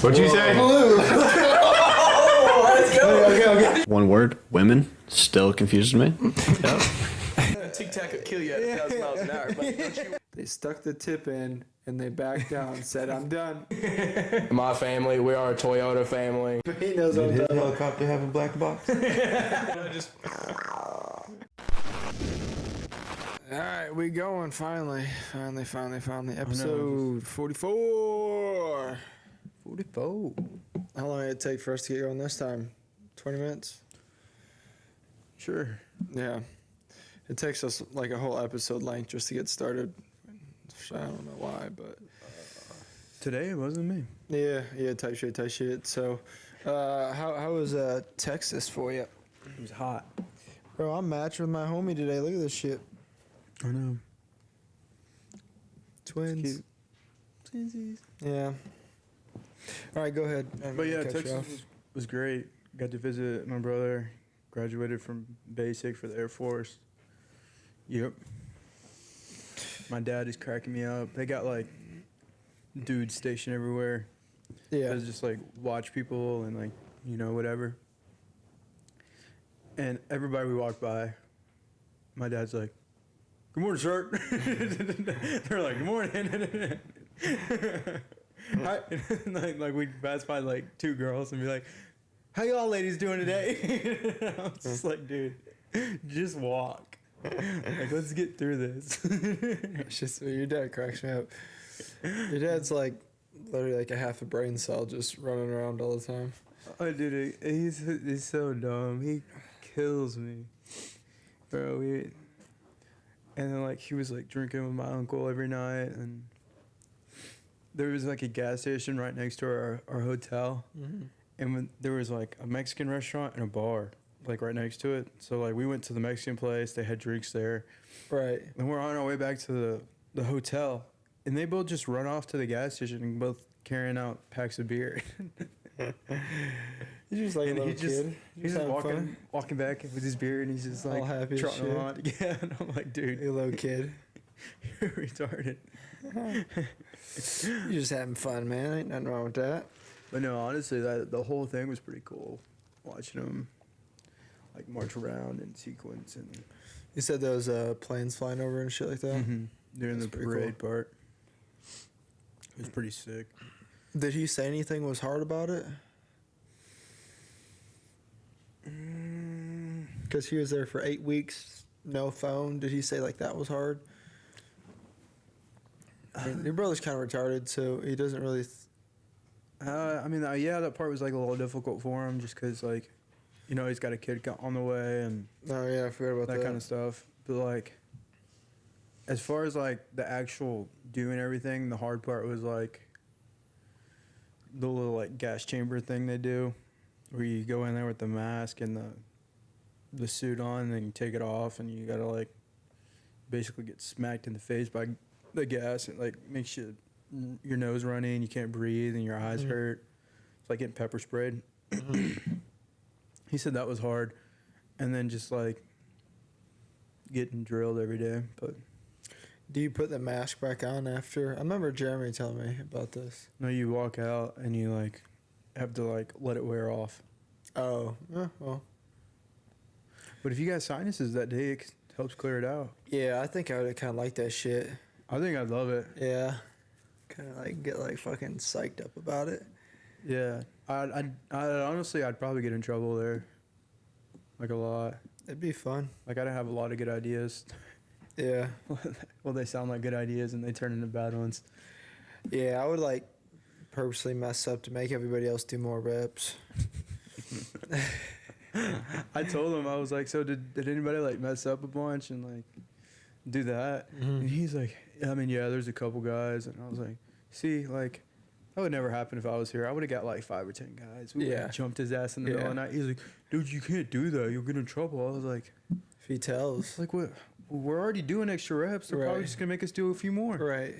What'd you say? Let's go. Okay. One word, women, still confuses me. Yep. Tic Tac could kill you at 1,000 miles an hour, but don't you? They stuck the tip in and they backed down and said, I'm done. My family, we are a Toyota family. He knows what I'm Did his talking about. helicopter have a black box? All right, we going finally. Episode 44. 44. How long did it take for us to get going this time? 20 minutes? Sure. Yeah. It takes us like a whole episode length just to get started. I don't know why, but Today it wasn't me. yeah, type shit. So, how was Texas for you? It was hot. Bro, I'm matched with my homie today. Look at this shit. I know. Twins. Twinsies. Yeah. All right, go ahead. But yeah, Cut you Texas off. was great. Got to visit my brother. Graduated from basic for the Air Force. Yep. My dad is cracking me up. They got like dudes stationed everywhere. Yeah. To just like watch people and like, you know, whatever. And everybody we walk by, my dad's like, "Good morning, sir." They're like, "Good morning." Hi. like we pass by like two girls and be like, "How y'all ladies doing today?" I was just like, dude, just walk. Like, let's get through this. It's just your dad cracks me up. Your dad's like literally like a half a brain cell just running around all the time. Oh, dude, he's so dumb. He kills me, bro. And then like he was like drinking with my uncle every night, and there was like a gas station right next to our hotel, and when there was like a Mexican restaurant and a bar like right next to it. So like we went to the Mexican place. They had drinks there. Right. And we're on our way back to the hotel, and they both just run off to the gas station and both carrying out packs of beer. He's just like a And little he just kid. he's just having walking fun. walking back with his beer, and he's just All like happy as trotting shit. along. Yeah, and I'm like, dude, You little kid. you're retarded. You're just having fun, man. Ain't nothing wrong with that. But no, honestly, that the whole thing was pretty cool. Watching them like march around in sequence and You said there was planes flying over and shit like that. during That's the pretty parade part. It was pretty sick. Did he say anything was hard about it? Because he was there for 8 weeks, no phone. Did he say like that was hard? I mean, your brother's kind of retarded, so he doesn't really. I mean, yeah, that part was like a little difficult for him, just because like, you know, he's got a kid on the way and Oh yeah, I forgot about that. that kind of stuff. But like, as far as like the actual doing everything, the hard part was like the little like gas chamber thing they do, where you go in there with the mask and the suit on, and then you take it off, and you gotta like basically get smacked in the face by the gas. It like makes your nose runny and you can't breathe and your eyes hurt. It's like getting pepper sprayed. He said that was hard, and then just like getting drilled every day. But Do you put the mask back on after? I remember Jeremy telling me about this. no, you walk out and you like have to like let it wear off. Oh, yeah, well. But if you got sinuses that day, it helps clear it out. Yeah, I think I would kind of like that shit. I think I'd love it. Yeah. Kind of like get like fucking psyched up about it. Yeah, I'd honestly, I'd probably get in trouble there, like a lot. It'd be fun. Like I'd have a lot of good ideas. Yeah. Well, they sound like good ideas and they turn into bad ones. Yeah, I would like purposely mess up to make everybody else do more reps. I told him, I was like, so did anybody like mess up a bunch and like do that? And he's like, I mean, yeah, there's a couple guys. And I was like, see, like that would never happen if I was here. I would have got like 5 or 10 guys. We would have jumped his ass in the middle of the night. He's like, dude, you can't do that. You'll get in trouble. I was like, If he tells. like what? We're already doing extra reps. They're probably Right. just gonna make us do a few more. Right.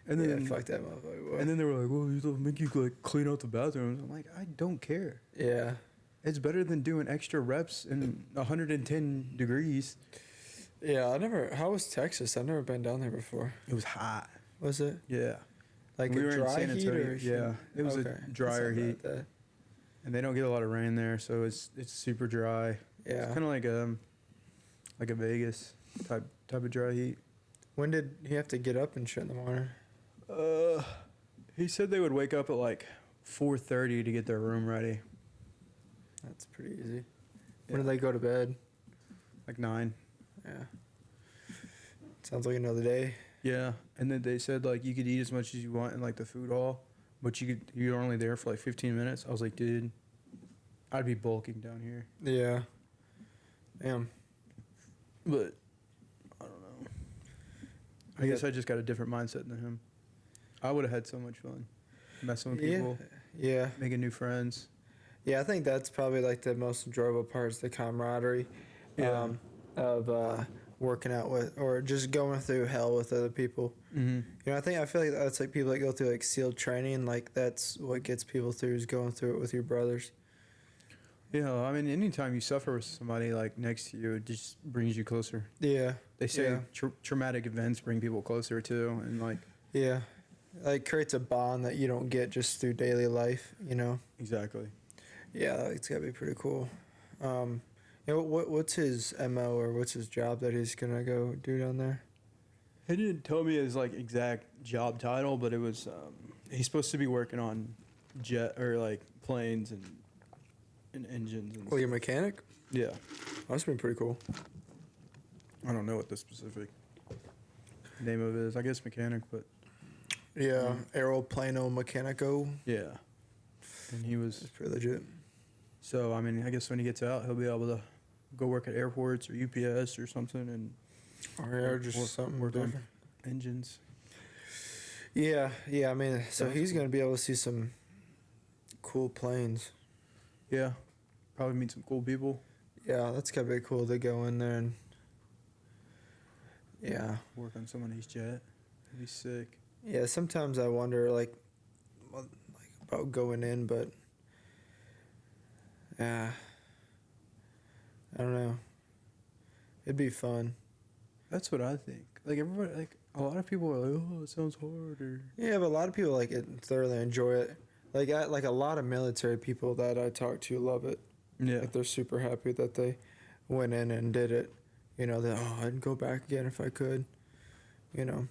And then Fuck that motherfucker. Boy. And then they were like, well, they'll make you like clean out the bathrooms. I'm like, I don't care. Yeah. It's better than doing extra reps in 110 degrees. Yeah, how was Texas? I've never been down there before. It was hot. Was it? Yeah. Like We a were in dry San heat Antonio, or yeah, it was a That's drier not heat. bad. And they don't get a lot of rain there, so it's super dry. Yeah. It's kind of like a Vegas type of dry heat. When did he have to get up and shit in the morning? He said they would wake up at like 4:30 to get their room ready, That's pretty easy. Yeah. When did they go to bed? like 9. Yeah. Sounds like another day. Yeah, and then they said like you could eat as much as you want in like the food hall, but you're only there for like 15 minutes. I was like, dude, I'd be bulking down here. Yeah. Damn. But I don't know. I guess I just got a different mindset than him. I would have had so much fun messing with people, Yeah. making new friends. Yeah, I think that's probably like the most enjoyable part is the camaraderie Yeah. of working out with or just going through hell with other people. Mm-hmm. You know, I feel like that's like people that go through like SEAL training, like that's what gets people through is going through it with your brothers. Yeah, I mean, anytime you suffer with somebody like next to you, it just brings you closer. Yeah. They say Yeah. traumatic events bring people closer too, and like Yeah. Like creates a bond that you don't get just through daily life, you know? exactly. Yeah, it's gotta be pretty cool. You know, what's his MO or what's his job that he's gonna go do down there? He didn't tell me his like exact job title, but it was he's supposed to be working on jet or like planes and engines. And Well, your mechanic? yeah, That's been pretty cool. I don't know what the specific name of it is. I guess mechanic, but Yeah, Aeroplano Mechanico. yeah. And he was It's pretty legit. so. I mean, I guess when he gets out, he'll be able to go work at airports or UPS or something and Or just work- something work on different. engines. Yeah, I mean, so That's he's cool. gonna be able to see some cool planes. Yeah, probably meet some cool people. Yeah, that's gotta be cool to go in there and. Yeah. Work on somebody's jet. It'd be sick. Yeah, sometimes I wonder, like about going in, but yeah, I don't know. It'd be fun. That's what I think. Like everybody, like a lot of people are like, "Oh, it sounds hard," or Yeah, but a lot of people like it, thoroughly enjoy it. Like a lot of military people that I talk to love it. yeah, Like they're super happy that they went in and did it. You know, that I'd go back again if I could. You know,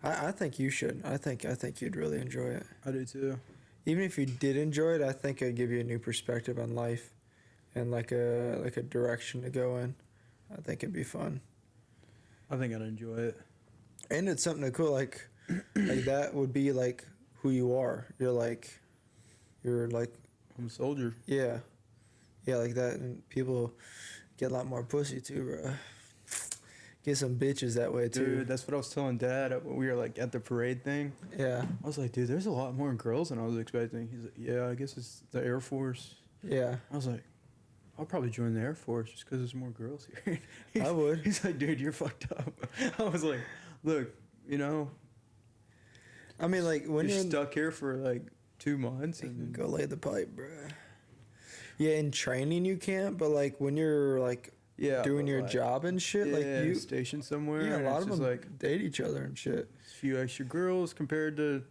I think you should. I think you'd really enjoy it. I do too. Even if you did enjoy it, I think it'd give you a new perspective on life, and like a direction to go in. I think it'd be fun, I think I'd enjoy it. and it's something cool. Like that would be like who you are. You're like I'm a soldier. yeah, like that, and people get a lot more pussy too, bro. Get some bitches that way too. Dude, that's what I was telling Dad when we were like at the parade thing. Yeah, I was like, dude, there's a lot more girls than I was expecting. He's like, yeah, I guess it's the Air Force. yeah. I was like, I'll probably join the Air Force just because there's more girls here. I would. He's like, dude, you're fucked up. I was like, look, you know, I mean, like when you're you're stuck here for like 2 months and go lay the pipe, bro. Yeah, in training you can't, but like when you're like yeah, doing but, your like, job and shit, like yeah, you, stationed somewhere. yeah, a and lot it's of just them like date each other and shit. a few extra girls compared to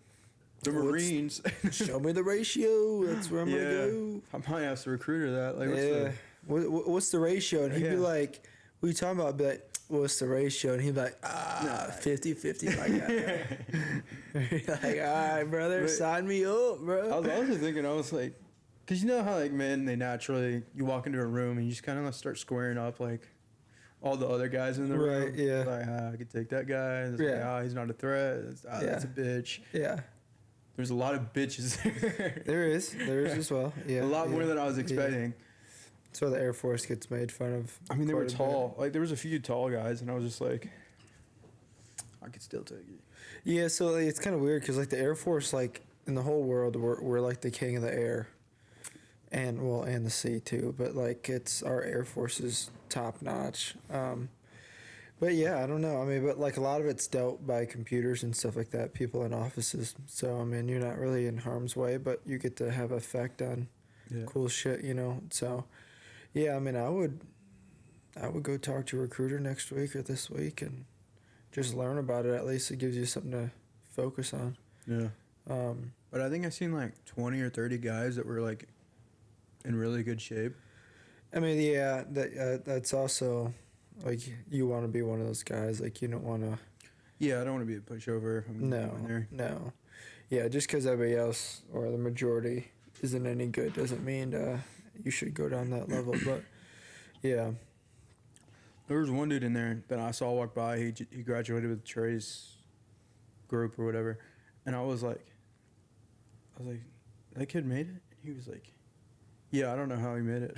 the What's- Marines. Show me the ratio. That's where I'm Yeah. gonna go. I might ask the recruiter that. Like, Yeah. What's the ratio? And he'd be Yeah. like, "What are you talking about?" I'd be like, "What's the ratio?" And he'd be like, Nah. 50-50, my guy. Like, all right, brother, But- sign me up, I bro. was also thinking, I was like, because you know how like men, they naturally, you walk into a room and you just kind of start squaring up like all the other guys in the room. Right, yeah. Like, I could take that guy. And it's like, Yeah. he's not a threat. That's a Yeah. bitch. Yeah, There's a lot of bitches there. there is as well. Yeah, a lot more yeah, than I was yeah. expecting. That's why the Air Force gets made fun of. I mean, they were quite a bit. tall. Like, there was a few tall guys, and I was just like, I could still take it. Yeah, so like, it's kind of weird because like the Air Force, like in the whole world, we're like the king of the air, and the sea too. But like our Air Force is top notch. But yeah, I don't know. I mean, but like a lot of it's dealt by computers and stuff like that. People in offices. So I mean, you're not really in harm's way, but you get to have effect on Yeah. cool shit, you know. So yeah, I mean, I would go talk to a recruiter next week or this week and just learn about it. At least it gives you something to focus on. Yeah. But I think I've seen like 20 or 30 guys that were like in really good shape. I mean, yeah, that's also like you want to be one of those guys. Like you don't want to. Yeah, I don't want to be a pushover. If I'm No, going there. no. Yeah, just because everybody else or the majority isn't any good doesn't mean you should go down that level. But yeah, There was one dude in there that I saw walk by. He graduated with Trey's group or whatever, and I was like, that kid made it. He was like, yeah, I don't know how he made it.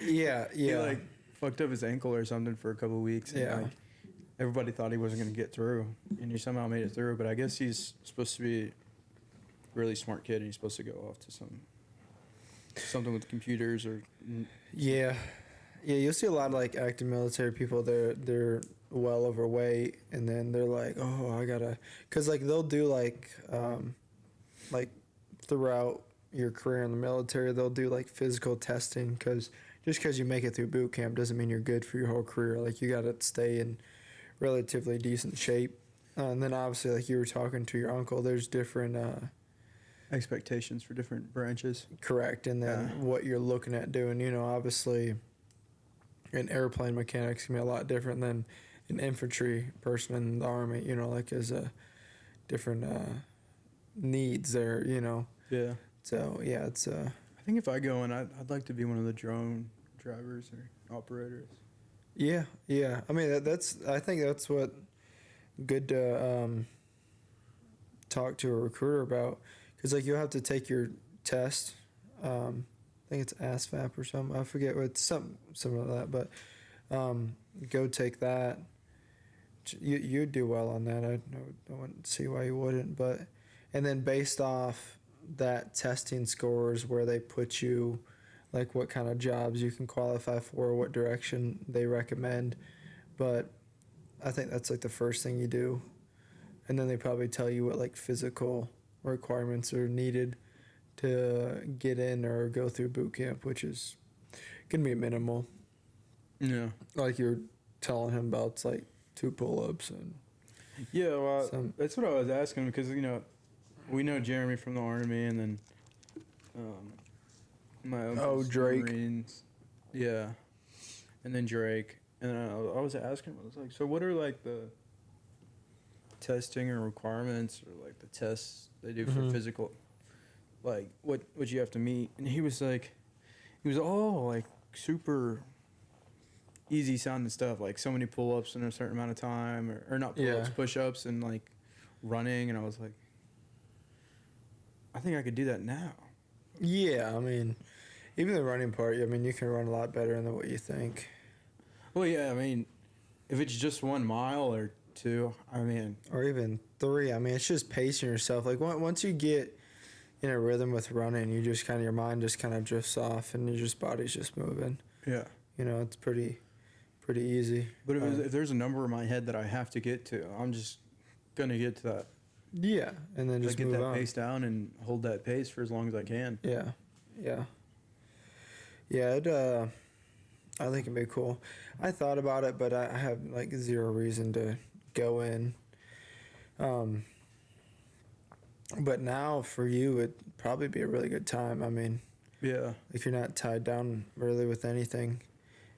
yeah, He yeah. like fucked up his ankle or something for a couple of weeks. And, Yeah. like, everybody thought he wasn't gonna get through, and he somehow made it through. But I guess he's supposed to be a really smart kid, and he's supposed to go off to something with computers or. Yeah, yeah. You'll see a lot of like active military people. They're well overweight, and then they're like, oh, I gotta, cause like they'll do like throughout your career in the military, they'll do like physical testing, cause just cause you make it through boot camp doesn't mean you're good for your whole career. Like you gotta stay in relatively decent shape, and then obviously like you were talking to your uncle, there's different. Expectations for different branches. Correct, and then Yeah. what you're looking at doing, obviously an airplane mechanic's can be a lot different than an infantry person in the army, like as a different needs there, Yeah. so yeah, it's I think if I go in, I'd like to be one of the drone drivers or operators. yeah, I mean I think that's what good to talk to a recruiter about, because like you'll have to take your test. I think it's ASVAB or something. I forget what it's something similar to that, but go take that. You'd do well on that. I wouldn't see why you wouldn't. But and then based off that testing scores, where they put you, like what kind of jobs you can qualify for, what direction they recommend. But I think that's like the first thing you do, and then they probably tell you what like physical requirements are needed to get in or go through boot camp, which is gonna be minimal. Yeah. Like you're telling him about, it's like 2 pull-ups and Yeah, well, some. that's what I was asking because we know Jeremy from the Army, and then my uncle's Drake. Marines. Yeah, and then Drake, and I was asking him, I was like, so what are like the testing or requirements or like the tests they do for Mhm. physical, like what you have to meet? And he was all like super easy sounding stuff, like so many pull-ups in a certain amount of time, or not pull-ups, Yeah. push-ups, and like running. And I was like, I think I could do that now. Yeah, I mean, even the running part, I mean, you can run a lot better than what you think. Well, yeah, I mean, if it's just 1 mile or 2, I mean, Or even 3. I mean, it's just pacing yourself. Like once you get in a rhythm with running, you just kind of, your mind just kind of drifts off and your body's just moving. yeah. It's pretty easy. But if there's a number in my head that I have to get to, I'm just gonna get to that. Yeah, and then Just just get move that on. pace down and hold that pace for as long as I can. Yeah. It I think it'd be cool. I thought about it, but I have like zero reason to go in. But now for you, it'd probably be a really good time. I mean, Yeah. if you're not tied down really with anything,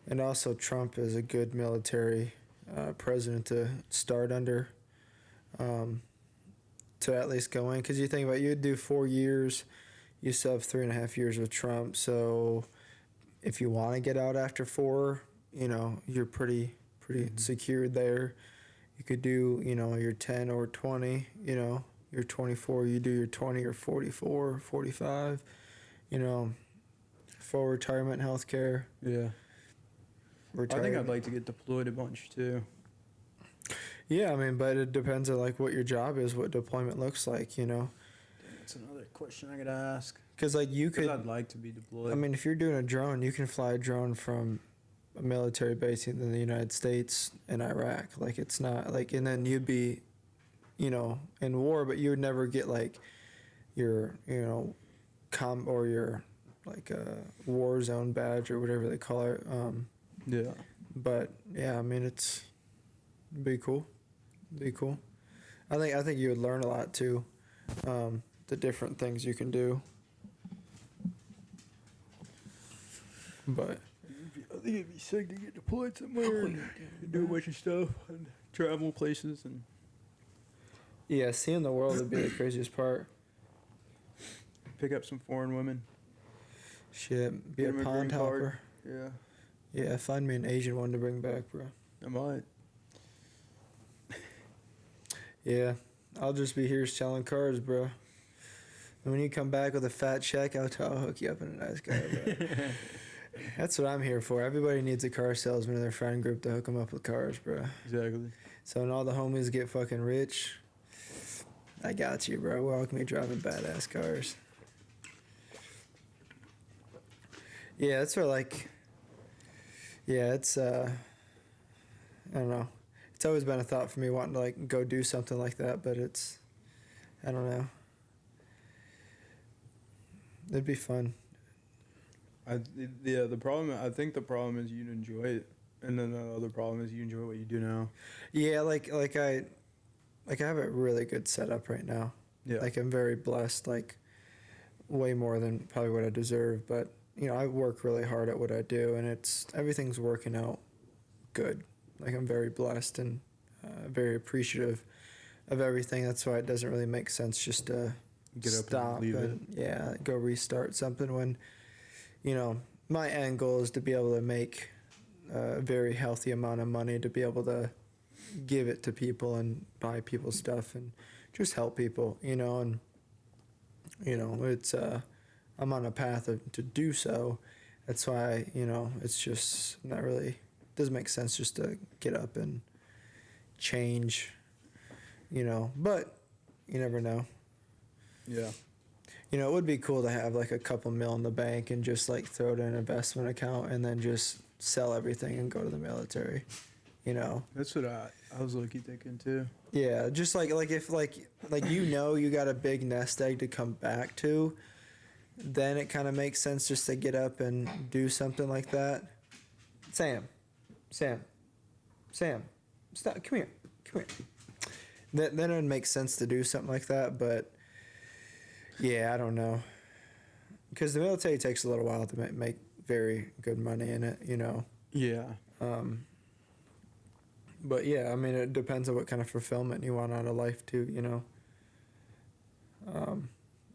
and also Trump is a good military president to start under. To at least go in, because you think about, you'd do 4 years, you still have 3.5 years with Trump. So if you want to get out after 4, you're pretty secured there. You could do your 10 or 20. You're 24, you do your 20 or 44, 45. Full retirement health care. Yeah. I think I'd like to get deployed a bunch too. Yeah, I mean, but it depends on like what your job is, what deployment looks like. That's another question I gotta ask. Because like you Because could. I'd like to be deployed. I mean, if you're doing a drone, you can fly a drone from a military base in the United States and Iraq. Like, it's not like, and then you'd be, in war, but you would never get like your, or your like war zone badge or whatever they call it. yeah. But yeah, I mean, it'd be cool. I think you would learn a lot too. the different things you can do. But I think it'd be sick to get deployed somewhere and do a bunch of stuff and travel places and yeah, seeing the world would be the craziest part. pick up some foreign women. Shit, be a Get 'em a pond green card. helper. Yeah, Yeah, find me an Asian one to bring back, bro. I might. Yeah, I'll just be here selling cars, bro. And when you come back with a fat check, I'll hook you up in a nice car, bro. That's what I'm here for. Everybody needs a car salesman in their friend group to hook them up with cars, bro. Exactly. So when all the homies get fucking rich, I got you, bro. Welcome me driving badass cars. Yeah, that's where like. Yeah, it's I don't know. It's always been a thought for me wanting to like go do something like that, but it's I don't know. It'd be fun. The problem. I think the problem is you enjoy it, and then the other problem is you enjoy what you do now. Yeah, like I have a really good setup right now. Yeah. Like I'm very blessed, like way more than probably what I deserve, but you know, I work really hard at what I do and everything's working out good. Like I'm very blessed and very appreciative of everything. That's why it doesn't really make sense just to Get up stop and leave it. yeah, go restart something when you know, my end goal is to be able to make a very healthy amount of money to be able to give it to people and buy people stuff and just help people, you know, and you know, it's I'm on a path to do so. That's why, you know, it's just not really doesn't make sense just to get up and change, you know, but you never know. Yeah. You know, it would be cool to have like a couple mil in the bank and just like throw it in an investment account and then just sell everything and go to the military, you know. That's what I was low-key thinking too. Yeah, just like if like you know you got a big nest egg to come back to, then it kind of makes sense just to get up and do something like that. Sam, stop! Come here. Then it would make sense to do something like that, but yeah, I don't know, because the military takes a little while to make very good money in it, you know. Yeah. But yeah, I mean, it depends on what kind of fulfillment you want out of life too, you know.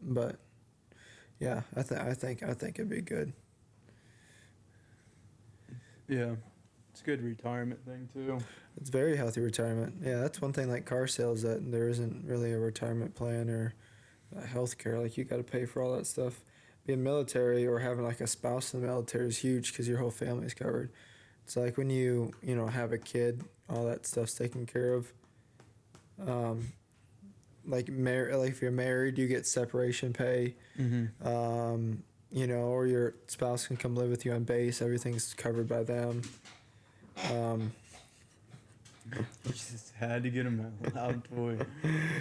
But yeah, I think it'd be good. Yeah. It's a good retirement thing too. It's very healthy retirement. Yeah, that's one thing like car sales that there isn't really a retirement plan or health care. Like you got to pay for all that stuff. Being military or having like a spouse in the military is huge because your whole family's covered. It's like when you know have a kid, all that stuff's taken care of. Like if you're married, you get separation pay. Mm-hmm. You know, or your spouse can come live with you on base. Everything's covered by them. You just had to get him a loud toy.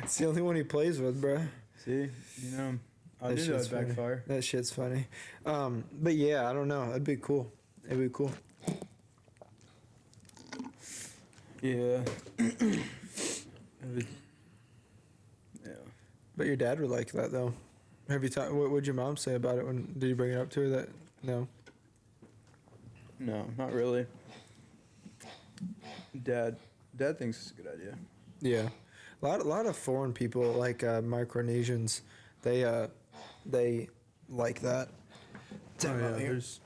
It's the only one he plays with, bruh. See, you know, I That knew that shit's would funny. backfire. That shit's funny. But yeah, I don't know. It'd be cool. It'd be cool. Yeah. Yeah. But your dad would like that though. Have you talked? What would your mom say about it? When did you bring it up to her? That no. No, not really. Dad thinks it's a good idea. Yeah, a lot of foreign people like Micronesians. They like that. Oh, yeah, there's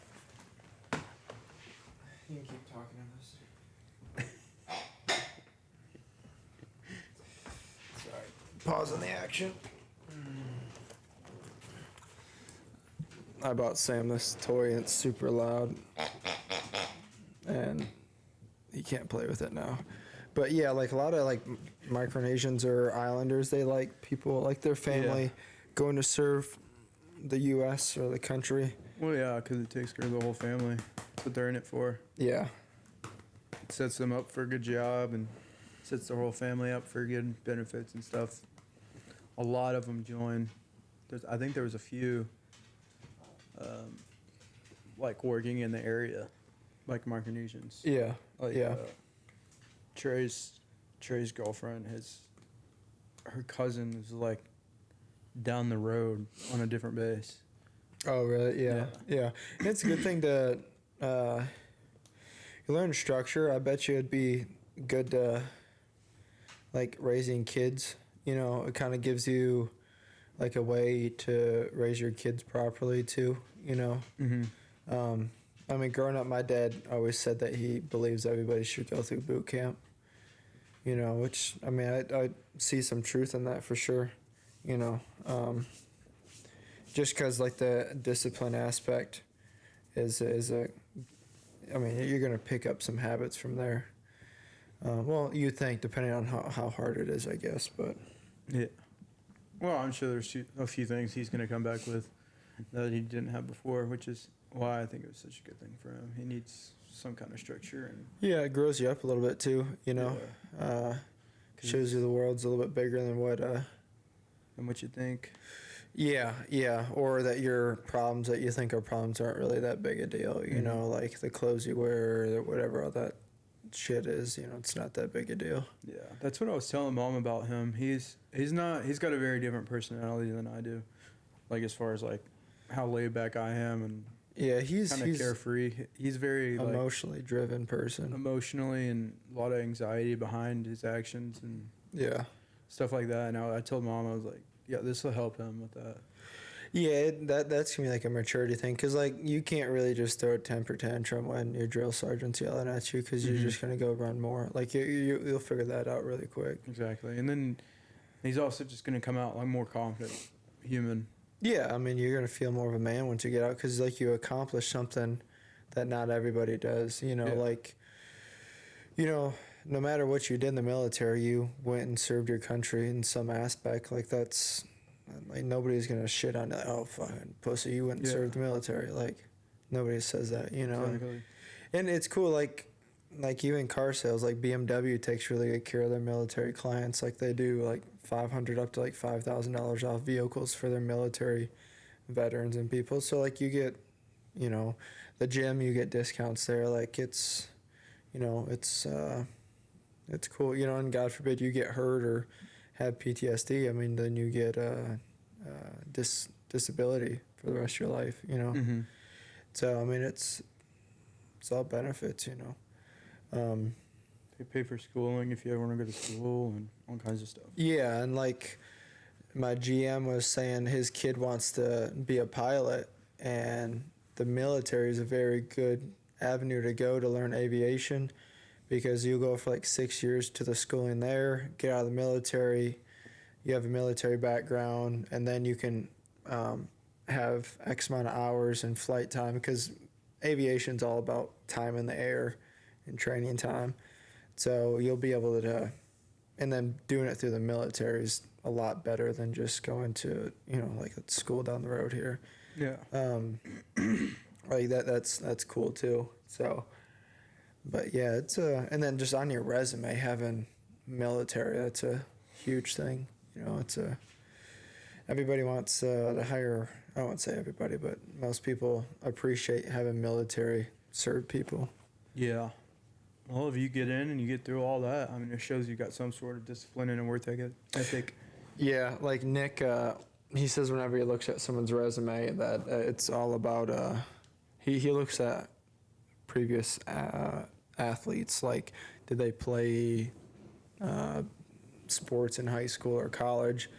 You can keep talking on this. Sorry. Pause on the action. I bought Sam this toy and it's super loud. And he can't play with it now. But yeah, like a lot of like Micronesians or Islanders, they like people like their family going to serve the U.S. or the country. well, yeah, because it takes care of the whole family. That's what they're in it for. Yeah. It sets them up for a good job and sets the whole family up for good benefits and stuff. A lot of them join. I think there was a few, like working in the area, like Micronesians. Yeah. Like, Yeah. Trey's girlfriend, her cousin is like down the road on a different base. Oh, really? Yeah. Yeah. And it's a good thing to you learn structure. I bet you it'd be good to like raising kids. You know, it kind of gives you like a way to raise your kids properly too. You know. Mm-hmm. I mean, growing up, my dad always said that he believes everybody should go through boot camp. You know, which I mean, I see some truth in that for sure. You know, just because like the discipline aspect is a, I mean, you're gonna pick up some habits from there. Well, you think depending on how hard it is, I guess, but Yeah. Well, I'm sure there's a few things he's going to come back with that he didn't have before, which is why I think it was such a good thing for him. He needs some kind of structure and yeah, it grows you up a little bit too. You know, shows you the world's a little bit bigger than what. and what you think. Yeah, or that your problems that you think are problems aren't really that big a deal. You know, like the clothes you wear, or whatever all that shit is. You know, it's not that big a deal. Yeah, that's what I was telling Mom about him. He's got a very different personality than I do. Like as far as like how laid back I am and Yeah, he's kind of carefree. He's very like, emotionally driven person. emotionally and a lot of anxiety behind his actions and Yeah. stuff like that. And I told Mom, I was like, yeah, this will help him with that. Yeah, that's gonna be like a maturity thing, cause like you can't really just throw a temper tantrum when your drill sergeant's yelling at you, cause you're just gonna go run more. Like you'll figure that out really quick. Exactly. And then he's also just going to come out like more confident human. Yeah, I mean you're gonna feel more of a man once you get out, cause like you accomplish something that not everybody does. You know, Yeah. like you know, no matter what you did in the military, you went and served your country in some aspect. Like that's. Like nobody's gonna shit on that. Oh fucking pussy, you went and Yeah. served the military. Like nobody says that, you know. Exactly. And it's cool, like you in car sales, like BMW takes really good care of their military clients. Like they do like $500 up to like $5,000 off vehicles for their military veterans and people. So like you get, you know, the gym, you get discounts there. Like it's, you know, it's cool, you know. And God forbid you get hurt or have PTSD, I mean, then you get disability for the rest of your life, you know. Mm-hmm. So I mean, it's all benefits, you know. They pay for schooling if you ever want to go to school and all kinds of stuff. Yeah, and like my GM was saying, his kid wants to be a pilot, and the military is a very good avenue to go to learn aviation. Because you go for like 6 years to the schooling there, get out of the military, you have a military background, and then you can have X amount of hours in flight time, because aviation's all about time in the air and training time. So you'll be able to, and then doing it through the military is a lot better than just going to, you know, like a school down the road here. Yeah. Like that's cool too. So. But yeah, it's and then just on your resume having military, that's a huge thing. You know, it's everybody wants to hire. I won't say everybody, but most people appreciate having military served people. Yeah. Well, if you get in and you get through all that, I mean, it shows you got some sort of discipline and a work ethic. Yeah, like Nick, he says whenever he looks at someone's resume that it's all about. He looks at previous athletes, like did they play sports in high school or college,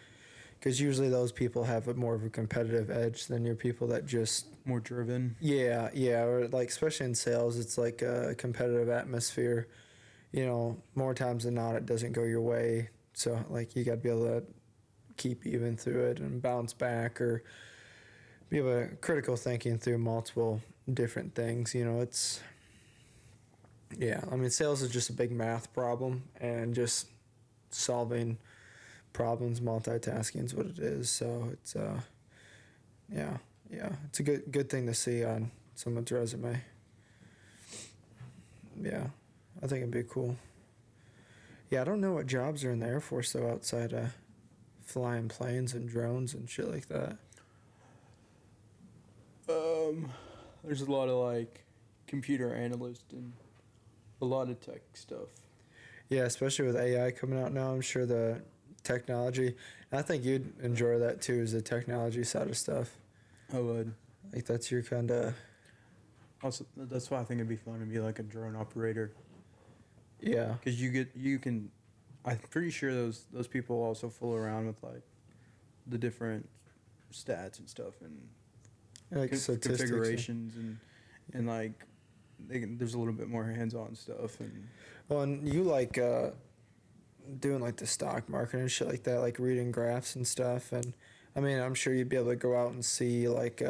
because usually those people have a more of a competitive edge than your people that just More driven. yeah, or like especially in sales, it's like a competitive atmosphere. You know, more times than not it doesn't go your way, so like you got to be able to keep even through it and bounce back, or be able to critical thinking through multiple different things. You know, it's yeah, I mean, sales is just a big math problem, and just solving problems, multitasking is what it is. So it's yeah, it's a good thing to see on someone's resume. Yeah, I think it'd be cool. Yeah, I don't know what jobs are in the Air Force though outside of flying planes and drones and shit like that. There's a lot of like computer analyst and a lot of tech stuff. Yeah, especially with AI coming out now, I'm sure the technology. And I think you'd enjoy that too, is the technology side of stuff. I would. Like that's your kind of Also, that's why I think it'd be fun to be like a drone operator. yeah. Because you can, I'm pretty sure those people also fool around with like the different stats and stuff and Like statistics. configurations and like there's a little bit more hands-on stuff and Well, and you like doing like the stock market and shit like that, like reading graphs and stuff. And I mean, I'm sure you'd be able to go out and see like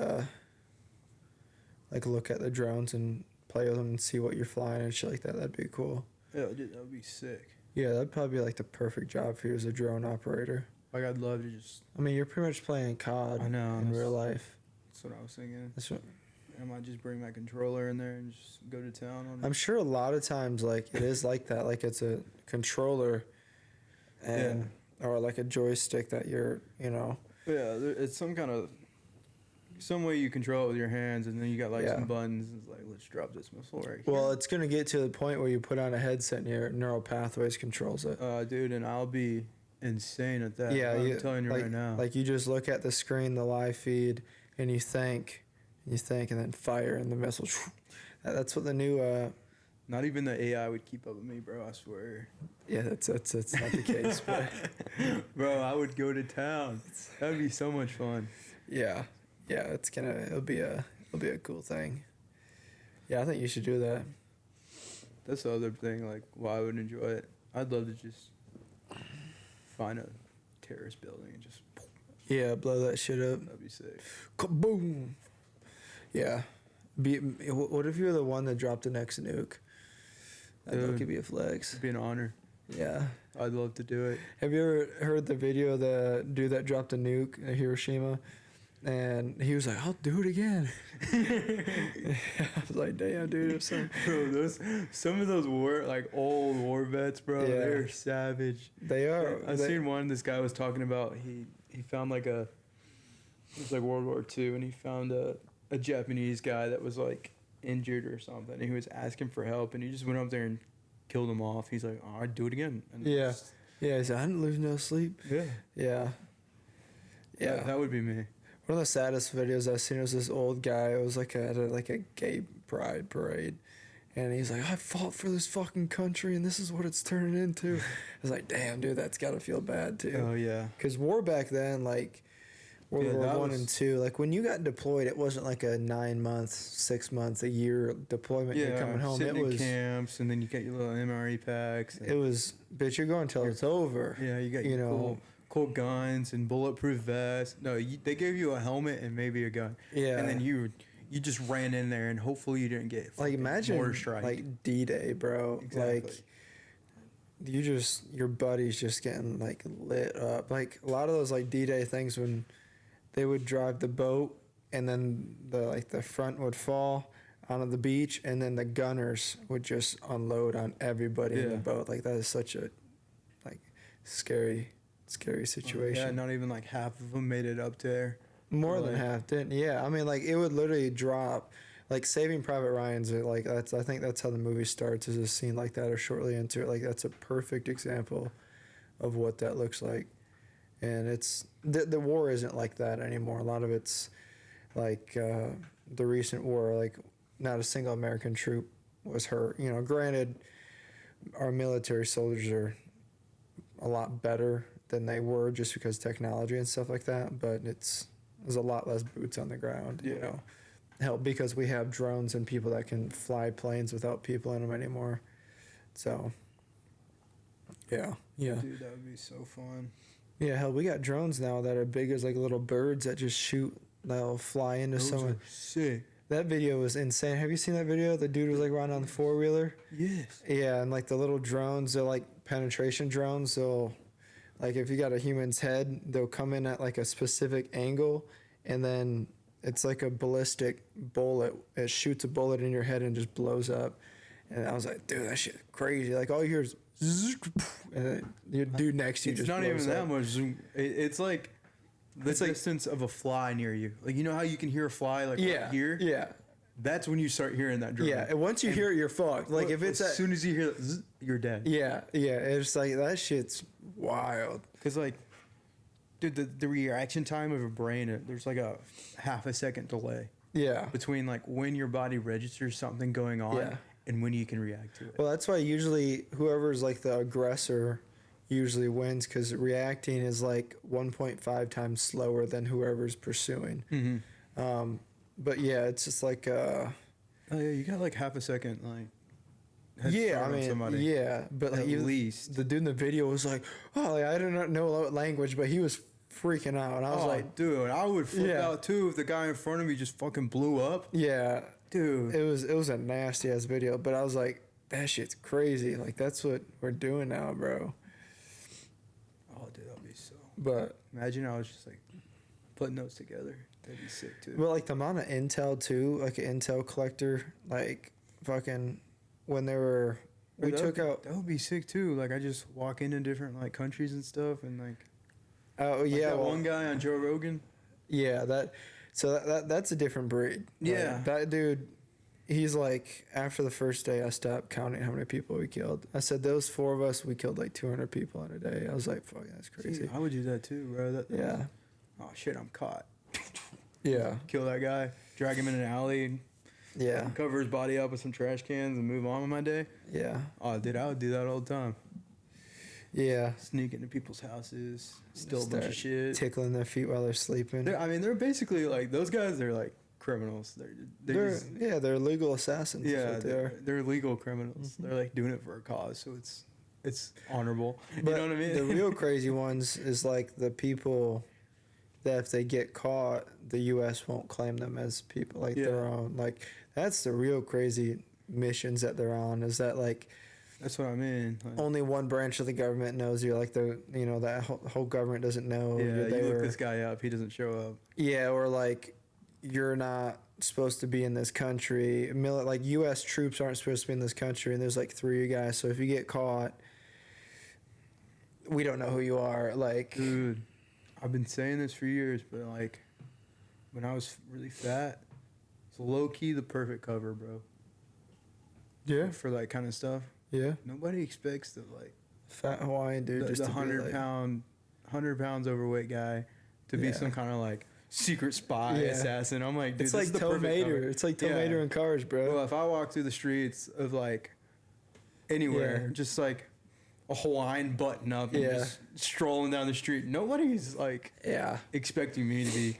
look at the drones and play with them and see what you're flying and shit like that. That'd be cool. yeah, dude, that would be sick. Yeah, that'd probably be like the perfect job for you as a drone operator. Like I'd love to just. I mean, you're pretty much playing COD I know, in that's- real life. That's what I was thinking. That's what, I might just bring my controller in there and just go to town on it. I'm sure a lot of times like it is like that. Like it's a controller and or like a joystick that you're, you know. Yeah, it's some way you control it with your hands, and then you got like Yeah. some buttons. And it's like, let's drop this missile right Well, here. it's gonna get to the point where you put on a headset and your neural pathways controls it. Dude, and I'll be insane at that. Yeah, I'm telling you like, right now. Like you just look at the screen, the live feed, and you think, and then fire, and the missile. That's what the new. Not even the AI would keep up with me, bro. I swear. Yeah, that's not the case, but Bro, I would go to town. That'd be so much fun. yeah, it'll be a cool thing. Yeah, I think you should do that. That's the other thing, like, why I would enjoy it. I'd love to just find a terrorist building and just, Yeah, blow that shit up. that'd be sick. Kaboom! Yeah. What if you're the one that dropped the next nuke? That could be a flex. It'd be an honor. Yeah. I'd love to do it. Have you ever heard the video of the dude that dropped a nuke at Hiroshima? And he was like, I'll do it again. I was like, damn, dude. I'm so... Bro, some of those old war vets, bro, Yeah. they're savage. They are. I seen one. This guy was talking about he found like it was like World War II, and he found a Japanese guy that was like injured or something. And he was asking for help, and he just went up there and killed him off. He's like, oh, I'd do it again. And Yeah. Yeah, he said, I didn't lose no sleep. yeah, Yeah. Yeah. That would be me. One of the saddest videos I've seen was this old guy. It was like at a gay pride parade. And he's like, I fought for this fucking country, and this is what it's turning into. I was like, damn, dude, that's got to feel bad, too. Oh yeah. Because war back then, like World Yeah, War that One was- and Two, like when you got deployed, it wasn't like a 9 months, 6 months, a year deployment. You're coming home. sitting It was, in camps, and then you get your little MRE packs. And, it was, bitch, you're going till it's over. yeah, you got you your know. cool guns and bulletproof vests. No, they gave you a helmet and maybe a gun. Yeah. And then you just ran in there, and hopefully you didn't get Like fucking imagine mortar strike. like D-Day, bro. Exactly. Like your buddies just getting like lit up. Like a lot of those like D-Day things when they would drive the boat and then the front would fall onto the beach and then the gunners would just unload on everybody in the Yeah. boat. Like that is such a like scary situation. Yeah, not even like half of them made it up there. More than Like- half didn't. Yeah, I mean, like it would literally drop. Like Saving Private Ryan's, like that's. I think that's how the movie starts. Is a scene like that, or shortly into it. Like that's a perfect example of what that looks like. And it's the war isn't like that anymore. A lot of it's like the recent war. Like not a single American troop was hurt. You know, granted, our military soldiers are a lot better than they were just because technology and stuff like that. But there's a lot less boots on the ground. You Yeah. know, hell, because we have drones and people that can fly planes without people in them anymore. So, yeah. Dude, that would be so fun. Yeah, hell, we got drones now that are big as like little birds that just shoot. They'll fly into Those someone. are sick. That video was insane. Have you seen that video? The dude was like riding on the 4-wheeler. Yes. Yeah, and like the little drones, they're like penetration drones. They'll, like if you got a human's head, they'll come in at like a specific angle, and then it's like a ballistic bullet. It shoots a bullet in your head and just blows up. And I was like, dude, that shit crazy. Like all you hear is, zzz, and then your dude next to you It's just not blows even that up. much zoom. It's like the It's like- distance of a fly near you. Like, you know how you can hear a fly like Yeah, right here? yeah, That's when you start hearing that drone. yeah. And once you hear it, you're fucked. Like if it's as at, soon as you hear that, zzz, you're dead. yeah, it's like that shit's wild. Because, like, dude, the reaction time of a brain, there's like a half a second delay Yeah. between, like, when your body registers something going on Yeah. and when you can react to it. Well, that's why usually whoever's like the aggressor usually wins because reacting is like 1.5 times slower than whoever's pursuing. Mm-hmm. But yeah, it's just like Oh, yeah, you got, like, half a second, like, head yeah, start I on mean, somebody. yeah, but like At least. the dude in the video was like, oh, like, I do not know language, but he was freaking out, and I was Oh, like, dude, I would flip Yeah. out, too, if the guy in front of me just fucking blew up. yeah, Dude. it was a nasty ass video, but I was like, that shit's crazy, like that's what we're doing now, bro. Oh, dude, that'd be so... But Imagine I was just, like, putting those together. That'd be sick, too. But like the amount of intel too, like an intel collector, like fucking when they were we That would took be- out That would be sick, too. Like, I just walk into different, like, countries and stuff, and, like... oh Like yeah, that well, one guy on Joe Rogan. yeah, that's a different breed. Like, Yeah. that dude, he's like after the first day I stopped counting how many people we killed. I said those 4 of us we killed like 200 people in a day. I was like, fuck, that's crazy. I would do that too, bro. Yeah. Oh shit, I'm caught. Yeah. Kill that guy, drag him in an alley, and Yeah. cover his body up with some trash cans, and move on with my day. Yeah. Oh, dude, I would do that all the time. Yeah. Sneak into people's houses, steal a bunch Start of shit. tickling their feet while they're sleeping. They're basically like those guys. They're like criminals. They're legal assassins. That's Yeah, what they are. they're legal criminals. They're like doing it for a cause, so it's honorable. You But know what I mean? the real crazy ones is like the people that if they get caught, the U.S. won't claim them as people like their Yeah. own. Like that's the real crazy missions that they're on. Is that like That's what I mean. Like, only one branch of the government knows you're like that whole government doesn't know. yeah, they you look were- this guy up. He doesn't show up. Yeah, or like you're not supposed to be in this country. Like U.S. troops aren't supposed to be in this country, and there's like 3 of you guys. So if you get caught, we don't know who you are. Like, Dude, I've been saying this for years, but like when I was really fat, it's low key the perfect cover, bro. yeah, For that kind of stuff. yeah. Nobody expects the like Fat Hawaiian dude, the just to be 100 pounds overweight guy to be Yeah. some kind of like secret spy Yeah. assassin. I'm like, dude, It's this like is the Tow perfect cover. Mater. It's like Tow Yeah. Mater in Cars, bro. Well, if I walk through the streets of like anywhere, Yeah. just like a Hawaiian button up and Yeah. just strolling down the street, nobody's like Yeah, expecting me to be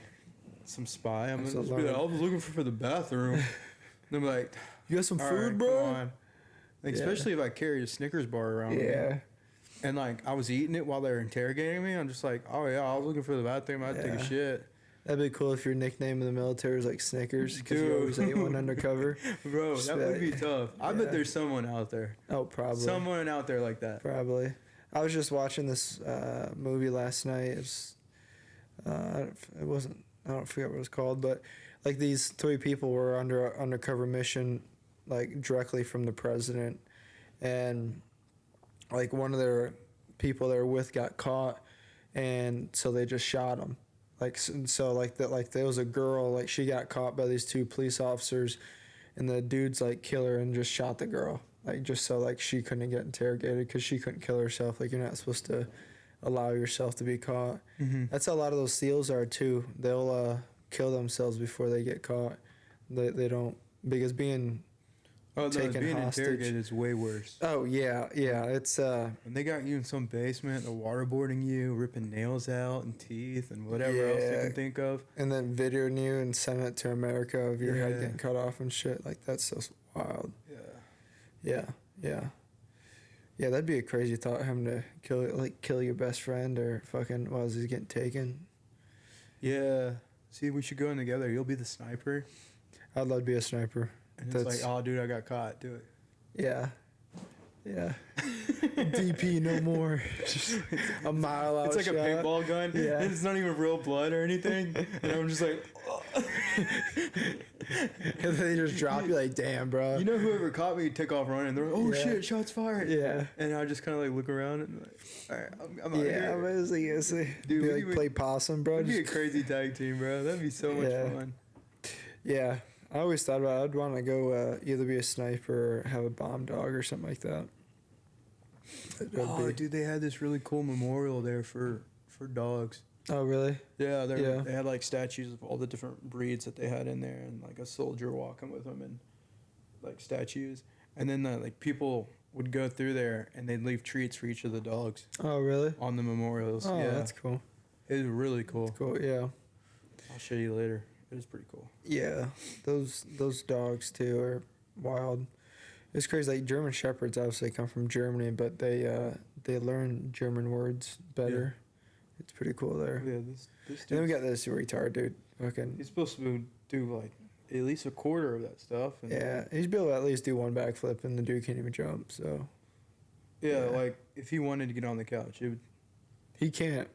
some spy. I'm That's gonna a just be like, lot. I was looking for the bathroom. And I'm like, you got some all food, right, bro? come on. Like, Yeah. especially if I carry a Snickers bar around with me. Yeah, And like I was eating it while they were interrogating me. I'm just like, oh yeah, I was looking for the bathroom. I had to take Yeah. a shit. that'd be cool if your nickname in the military was like Snickers because you Dude. always ate one undercover. Bro, Just that would be like- tough. I Yeah. bet there's someone out there. Oh, probably. Someone out there like that. Probably. I was just watching this movie last night. It was, it wasn't. I don't forget what it was called, but like these 3 people were under a undercover mission, like directly from the president, and like one of their people they were with got caught, and so they just shot him. Like so like that like there was a girl like she got caught by these 2 police officers, and the dudes like kill her and just shot the girl. Like just so like she couldn't get interrogated because she couldn't kill herself. Like you're not supposed to allow yourself to be caught. Mm-hmm. That's how a lot of those SEALs are too. They'll kill themselves before they get caught. They don't because being Oh, no, taken being hostage. interrogated is way worse. oh yeah it's When they got you in some basement, they're waterboarding you, ripping nails out and teeth and whatever else you Yeah. can think of. and then videoing you and sending it to America of your head Yeah. getting cut off and shit. Like that's so wild. Yeah. Yeah, that'd be a crazy thought having to kill your best friend or fucking was he getting taken? Yeah. See, we should go in together. You'll be the sniper. I'd love to be a sniper. And it's like, oh, dude, I got caught. Do it. Yeah. DP no more. Just a mile out. It's like a shot. paintball gun. Yeah. And it's not even real blood or anything. And I'm just like, And then they just drop you like, damn, bro. you know, whoever caught me took off running. They're like, oh Yeah. shit, shots fired. Yeah. And I just kind of like look around and like, all right, I'm out Yeah, here. basically. Dude, Be we like would- play possum, bro. That'd be a Just- crazy tag team, bro. That'd be so much Yeah. fun. yeah. I always thought about I'd want to go either be a sniper or have a bomb dog or something like that. That'd Oh, be- dude, they had this really cool memorial there for dogs. Oh, really? Yeah, Yeah. they had like statues of all the different breeds that they had in there, and like a soldier walking with them, and like statues. And then like people would go through there, and they'd leave treats for each of the dogs Oh, really? on the memorials. Oh, yeah, that's cool. it was really cool. Cool. Yeah. I'll show you later. It was pretty cool. Yeah. Those dogs too are wild. It's crazy. Like German shepherds obviously come from Germany, but they learn German words better. It's pretty cool there. Yeah, this And then we dude, got this retard dude. Fucking he's supposed to do like at least a quarter of that stuff. And yeah. He's be able to at least do one backflip, and the dude can't even jump. So yeah, Yeah. like if he wanted to get on the couch, it would. he can't.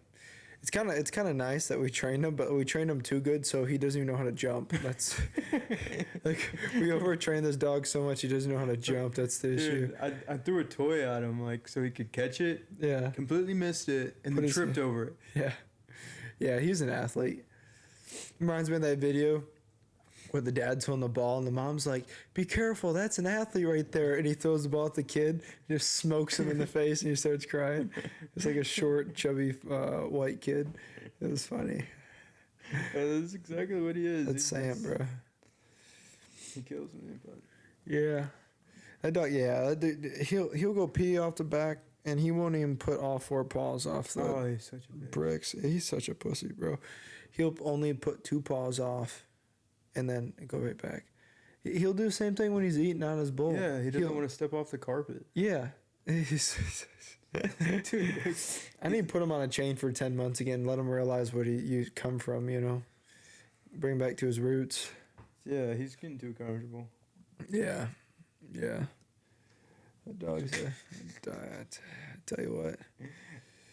It's kind of nice that we trained him, but we trained him too good, so he doesn't even know how to jump. That's like we overtrained this dog so much he doesn't know how to jump. That's the issue. Dude, I threw a toy at him like so he could catch it. Yeah, Completely missed it and Put then his- tripped over it. yeah, yeah. He's an athlete. Reminds me of that video where the dad's holding the ball and the mom's like, "Be careful, that's an athlete right there," and he throws the ball at the kid, just smokes him in the face, and he starts crying. It's like a short, chubby, white kid. It was funny. Yeah, that's exactly what he is. That's Sam, bro. He kills me, but Yeah, that dog. Yeah, that dude, he'll go pee off the back, and he won't even put all four paws off the oh, he's such a bitch. bricks. He's such a pussy, bro. He'll only put two paws off, and then go right back. He'll do the same thing when he's eating on his bowl. Yeah, he doesn't He'll- want to step off the carpet. Yeah. Dude, I need to put him on a chain for 10 months again. Let him realize what you come from. You know, bring him back to his roots. yeah, he's getting too comfortable. Yeah, yeah. That dog's a. I tell you what.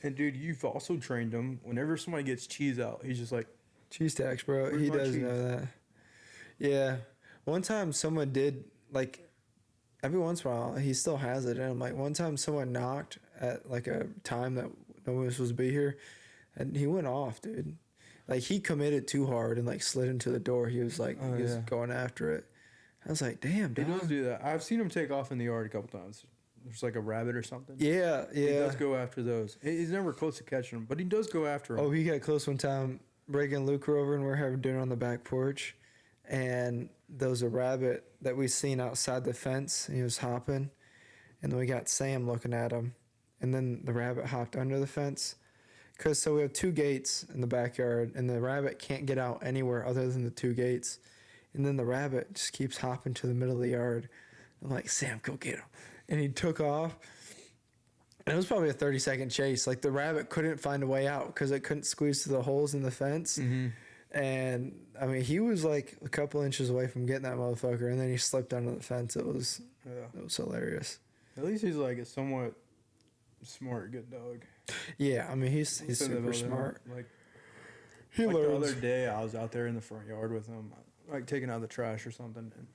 And dude, you've also trained him. Whenever somebody gets cheese out, he's just like, Cheese tax, bro. Where's He my does cheese? know that. Yeah. One time someone did, like, every once in a while, he still has it. And I'm like, one time someone knocked at, like, a time that no one was supposed to be here. And he went off, dude. Like, he committed too hard and, like, slid into the door. He was, like, Oh, he was yeah. going after it. I was like, damn, he dog. does do that. I've seen him take off in the yard a couple times. There's like a rabbit or something. Yeah, He yeah. does go after those. He's never close to catching them, but he does go after them. Oh, he got close one time. Reagan and Luke were over and we were having dinner on the back porch. And there was a rabbit that we seen outside the fence. And he was hopping. And then we got Sam looking at him. And then the rabbit hopped under the fence. So we have two gates in the backyard. And the rabbit can't get out anywhere other than the two gates. And then the rabbit just keeps hopping to the middle of the yard. I'm like, Sam, go get him. And he took off. And it was probably a 30-second chase. Like, the rabbit couldn't find a way out because it couldn't squeeze through the holes in the fence. Mm-hmm. And, I mean, he was, like, a couple inches away from getting that motherfucker. And then he slipped under the fence. It was hilarious. At least he's like a somewhat smart, good dog. Yeah, I mean, he's Said that super about him. smart. Like, He like the learns. other day, I was out there in the front yard with him, like taking out the trash or something, and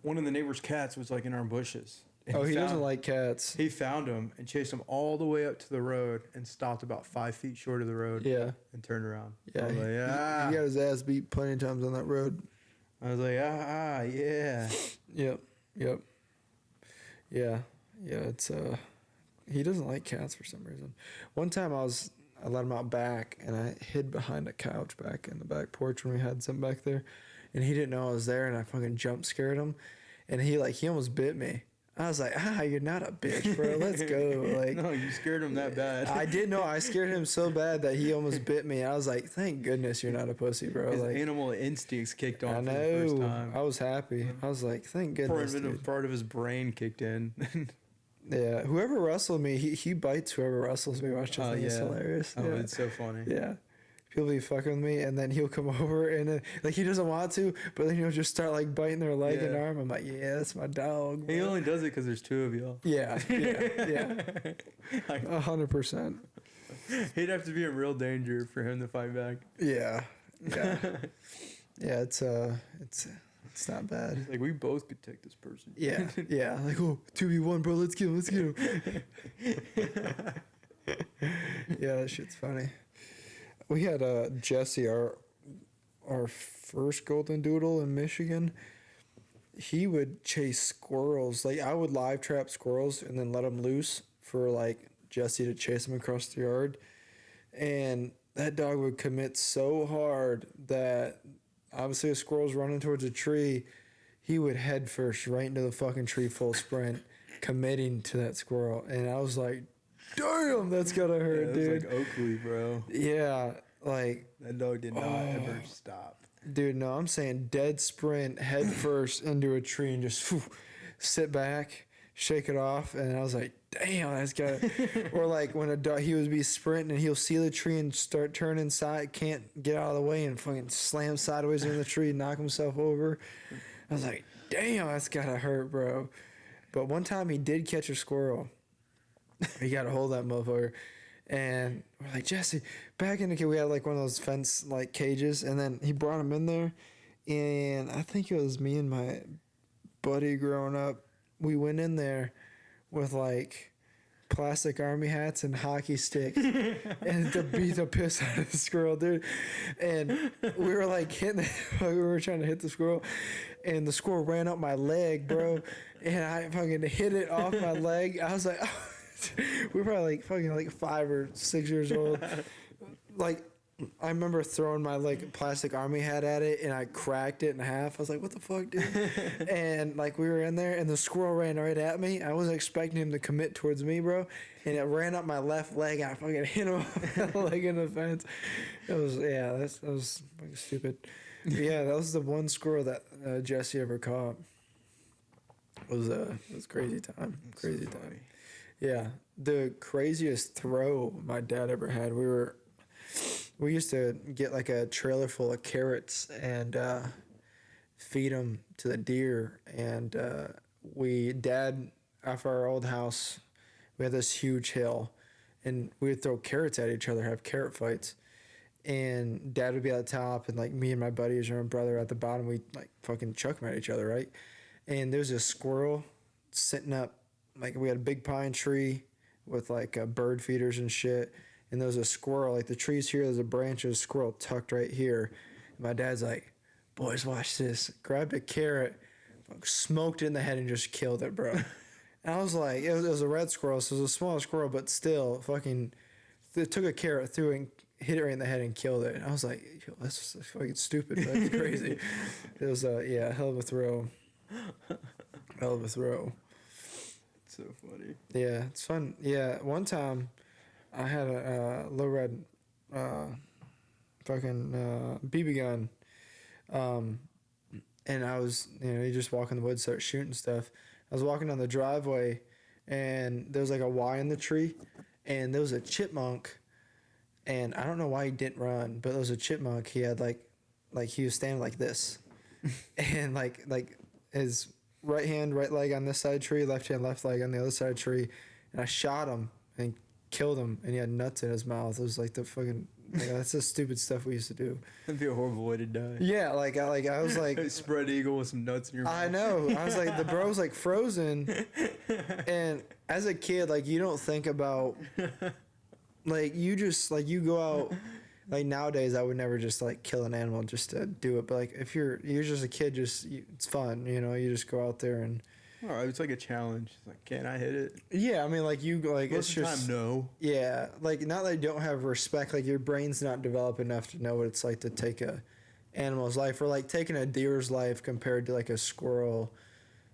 one of the neighbor's cats was like in our bushes. And Oh, he doesn't found- like cats. He found him and chased him all the way up to the road and stopped about 5 feet short of the road. Yeah. And turned around. Yeah. I was like, He ah. got his ass beat plenty of times on that road. I was like, yeah. Yep. Yep. Yeah. Yeah. It's he doesn't like cats for some reason. One time I let him out back and I hid behind a couch back in the back porch when we had some back there, and he didn't know I was there, and I fucking jump scared him, and he almost bit me. I was like, you're not a bitch, bro. Let's go. Like, No, you scared him that bad. I did know I scared him so bad that he almost bit me. I was like, thank goodness you're not a pussy, bro. His Like, animal instincts kicked on I for the first know. time. I was happy. I was like, thank goodness. Dude. Part of his brain kicked in. Yeah, whoever wrestled me, he bites whoever wrestles me. Watch, I think it's yeah. hilarious. Oh, yeah. it's so funny. Yeah. People be fucking with me, and then he'll come over, and then, like, he doesn't want to, but then he'll just start, like, biting their leg and Yeah. arm. I'm like, yeah, that's my dog. He bro. only does it because there's two of y'all. Yeah, yeah, Like, 100%. he'd have to be in real danger for him to fight back. Yeah, yeah, yeah. It's not bad. Like, we both could take this person. Yeah, yeah. Like, oh, 2v1, bro. Let's get him. Yeah, that shit's funny. We had Jesse, our first golden doodle in Michigan. He would chase squirrels. Like, I would live trap squirrels and then let them loose for like Jesse to chase him across the yard, and that dog would commit so hard that obviously a squirrel's running towards a tree, he would head first right into the fucking tree full sprint, committing to that squirrel. And I was like, damn, that's gotta hurt, It dude. was like Oakley, bro. Yeah, like, That dog did not ever stop. dude, no, I'm saying dead sprint, head first into a tree and just sit back, shake it off. And I was like, damn, that's got or like when a dog, he would be sprinting and he'll see the tree and start turning side, can't get out of the way and fucking slam sideways in the tree and knock himself over. I was like, damn, that's gotta hurt, bro. But one time he did catch a squirrel. He got a hold of that motherfucker. And we're like, Jesse, back in the cage. We had like one of those fence like cages. And then he brought him in there. And I think it was me and my buddy growing up. We went in there with like plastic army hats and hockey sticks and to beat the piss out of the squirrel, dude. And we were like hitting we were trying to hit the squirrel, and the squirrel ran up my leg, bro. And I fucking hit it off my leg. I was like, we were probably like fucking like 5 or 6 years old. Like, I remember throwing my like plastic army hat at it and I cracked it in half. I was like, what the fuck, dude? And like we were in there and the squirrel ran right at me. I wasn't expecting him to commit towards me, bro. And it ran up my left leg. I fucking hit him with my leg in the fence. It was, yeah, that was fucking stupid. But yeah, that was the one squirrel that Jesse ever caught. It was crazy time. Crazy so time. funny. Yeah. The craziest throw my dad ever had, we used to get like a trailer full of carrots and feed them to the deer. And Dad, off our old house, we had this huge hill, and we would throw carrots at each other, have carrot fights. And Dad would be at the top, and like me and my buddies or my brother at the bottom, we'd like fucking chuck them at each other, right? And there's a squirrel sitting up, like we had a big pine tree with like bird feeders and shit. And there was a squirrel, like the tree's here, there's a branch of a squirrel tucked right here. And my dad's like, boys, watch this. Grabbed a carrot, smoked it in the head and just killed it, bro. And I was like, it was a red squirrel, so it was a small squirrel, but still fucking, it took a carrot, threw it and hit it right in the head and killed it. And I was like, yo, that's fucking stupid, but that's crazy. It was, yeah, hell of a throw. Hell of a throw. It's so funny. Yeah, it's fun. Yeah, one time I had a low red fucking BB gun. And I was, you just walk in the woods, start shooting stuff. I was walking down the driveway and there was like a Y in the tree and there was a chipmunk, and I don't know why he didn't run, but there was a chipmunk. He had like he was standing like this and like his right hand, right leg on this side of the tree, left hand, left leg on the other side of the tree. And I shot him and killed him, and he had nuts in his mouth. It was like the fucking, that's the stupid stuff we used to do. That'd be a horrible way to die. Yeah, I was like, Spread eagle with some nuts in your mouth. I know. I was like, the bro's like frozen. And as a kid, like, you don't think about, like, you just, like, you go out, like, nowadays, I would never just, like, kill an animal just to do it. But, like, if you're just a kid, it's fun, you just go out there and. All right, it's like a challenge. It's like, can I hit it? Yeah, I mean, like, Most it's of the just. time, no. Yeah, like, not that you don't have respect, like, your brain's not developed enough to know what it's like to take a animal's life, or, like, taking a deer's life compared to, like, a squirrel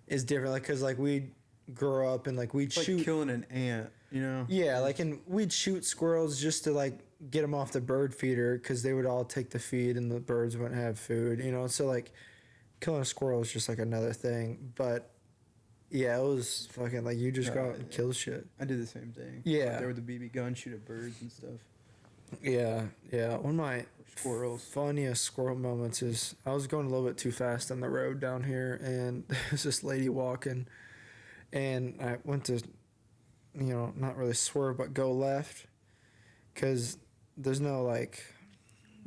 is different, like, because, like, we'd grow up and, like, we'd It's like shoot. killing an ant, Yeah, like, and we'd shoot squirrels just to, like, get them off the bird feeder, because they would all take the feed and the birds wouldn't have food, so, like, killing a squirrel is just, like, another thing, but. Yeah, it was fucking like you just go out and kill shit. I did the same thing. Yeah. Like there with the BB gun, shoot at birds and stuff. Yeah. One of my Squirrels. funniest squirrel moments is I was going a little bit too fast on the road down here, and there's this lady walking, and I went to, not really swerve, but go left, because there's no, like...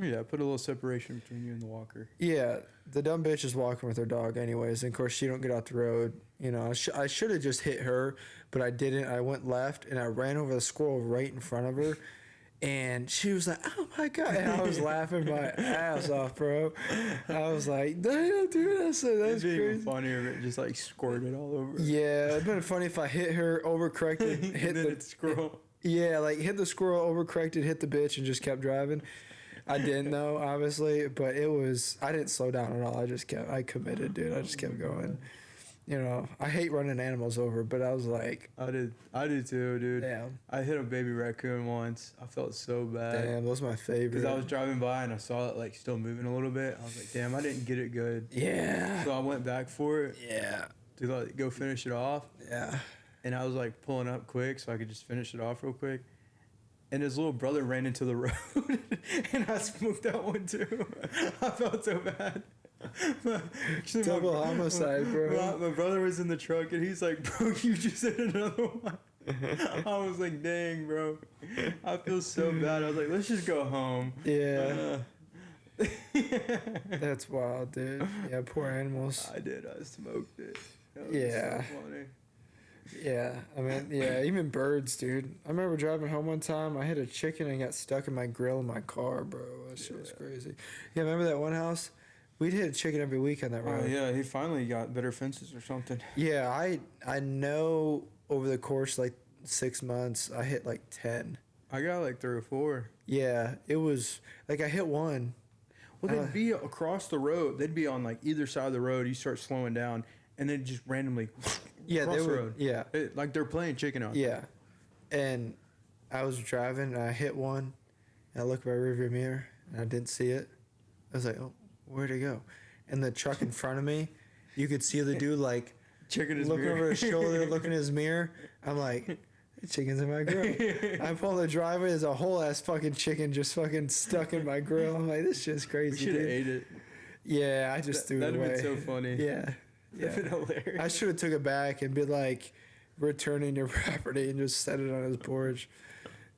Yeah, put a little separation between you and the walker. Yeah, the dumb bitch is walking with her dog anyways, and of course she don't get out the road. I should have just hit her, but I didn't. I went left, and I ran over the squirrel right in front of her, And she was like, "Oh my god!" And I was laughing my ass off, bro. I was like, "Damn, dude, that's It'd be even crazy." funnier if it just like squirted all over. Yeah, it'd been funny if I hit her, overcorrected, hit and then the it scroll. yeah, like hit the squirrel, overcorrected, hit the bitch, and just kept driving. I didn't know, obviously, but it was. I didn't slow down at all. I committed, dude. I just kept going. You know, I hate running animals over, but I was like, I did too, dude. damn, I hit a baby raccoon once. I felt so bad. damn, those are my favorite. Because I was driving by and I saw it like still moving a little bit. I was like, damn, I didn't get it good. Yeah, So I went back for it yeah, to like go finish it off. yeah. And I was like pulling up quick so I could just finish it off real quick. And his little brother ran into the road and I smoked that one too. I felt so bad. Actually, Double homicide, bro. My brother was in the truck and he's like, bro, you just hit another one. I was like, dang, bro. I feel so bad. I was like, let's just go home. Yeah, that's wild, dude. Yeah, poor animals. I did. I smoked it. That was Yeah. so funny. Yeah, I mean, yeah, even birds, dude. I remember driving home one time. I hit a chicken and got stuck in my grill in my car, bro. That shit was crazy. Yeah, remember that one house? We'd hit a chicken every week on that road. Oh, yeah. He finally got better fences or something. Yeah, I know over the course like 6 months, I hit like 10. I got like 3 or 4. Yeah, it was like I hit one. Well, they'd be across the road. They'd be on like either side of the road. You start slowing down, and then just randomly Yeah, across they the were. road. Yeah, Like they're playing chicken out. yeah. And I was driving and I hit one. And I looked in my rearview mirror and I didn't see it. I was like, "Oh, where'd it go?" And the truck in front of me, you could see the dude like Checking his looking mirror. over his shoulder, looking in his mirror. I'm like, "The chicken's in my grill." I pull the driveway, there's a whole ass fucking chicken just fucking stuck in my grill. I'm like, this shit's We crazy, should have dude. ate it. Yeah, I just threw it That'd away. have been so funny. Yeah. That'd been hilarious. I should have took it back and been like, returning your property and just set it on his porch.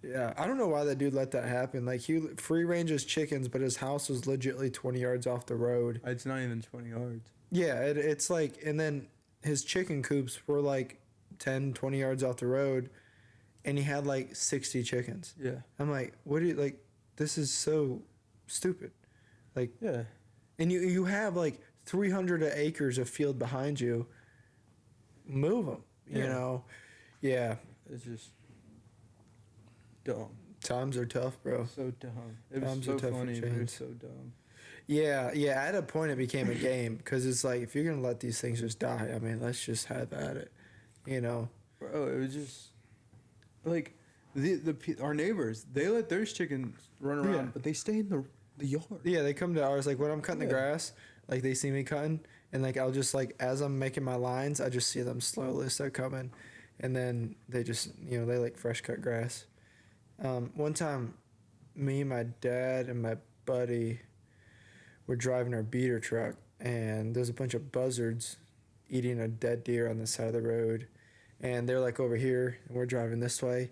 Yeah, I don't know why that dude let that happen. Like, he free ranges chickens, but his house was legitly 20 yards off the road. It's not even 20 yards. Yeah, it's like, and then his chicken coops were like 10, 20 yards off the road, and he had like 60 chickens. Yeah. I'm like, what do you, like, this is so stupid. Like, Yeah. and you have like 300 acres of field behind you. Move them, you Yeah. know? Yeah. It's just dumb. Times are tough, bro. So dumb. It was Times so are tough for funny, but it was change. so dumb. Yeah, yeah. At a point, it became a game because it's like, if you're gonna let these things just die, I mean, let's just have at it, you know? Bro, it was just like our neighbors. They let their chickens run around, Yeah. but they stay in the yard. Yeah, they come to ours like when I'm cutting the Yeah. grass, like they see me cutting, and like I'll just like as I'm making my lines, I just see them slowly start coming, and then they just they like fresh cut grass. One time, me, my dad, and my buddy were driving our beater truck, and there's a bunch of buzzards eating a dead deer on the side of the road, and they're like over here, and we're driving this way.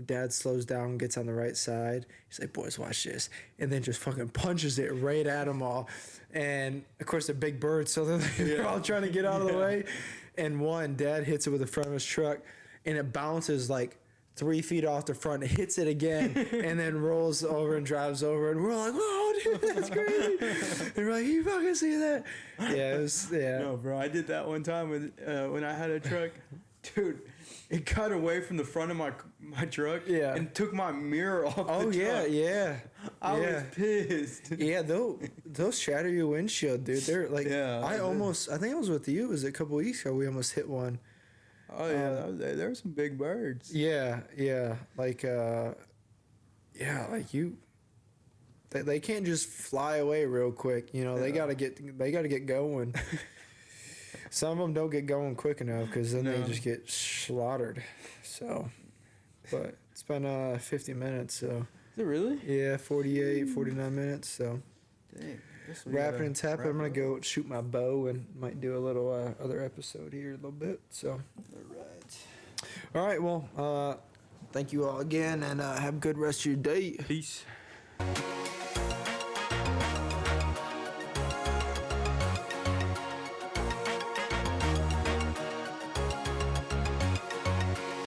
Dad slows down, gets on the right side. He's like, "Boys, watch this," and then just fucking punches it right at them all. And of course, they're big birds, so they're all trying to get out of the way. And Dad hits it with the front of his truck, and it bounces like 3 feet off the front, hits it again, and then rolls over and drives over. And we're like, "Whoa, dude, that's crazy!" And we're like, "You fucking see that?" Yeah, it was. Yeah. No, bro, I did that one time when I had a truck, dude. It got away from the front of my truck, Yeah. and took my mirror off. Oh the yeah, truck. yeah. I yeah. was pissed. Yeah, those shatter your windshield, dude. They're like, Yeah, I they- think I was with you. It was a couple weeks ago. We almost hit one. Oh yeah, there were some big birds. Yeah, yeah, like, you. They can't just fly away real quick. They Yeah. gotta get going. Some of them don't get going quick enough because then they No. just get slaughtered. So, but it's been 50 minutes. So Is it really? yeah, 48, 49 minutes. So. Dang. Guess we Wrapping gotta and tapping. wrap I'm gonna it go shoot my bow and might do a little other episode here in a little bit. So, up. All right. all right. Well, thank you all again, and have a good rest of your day. Peace.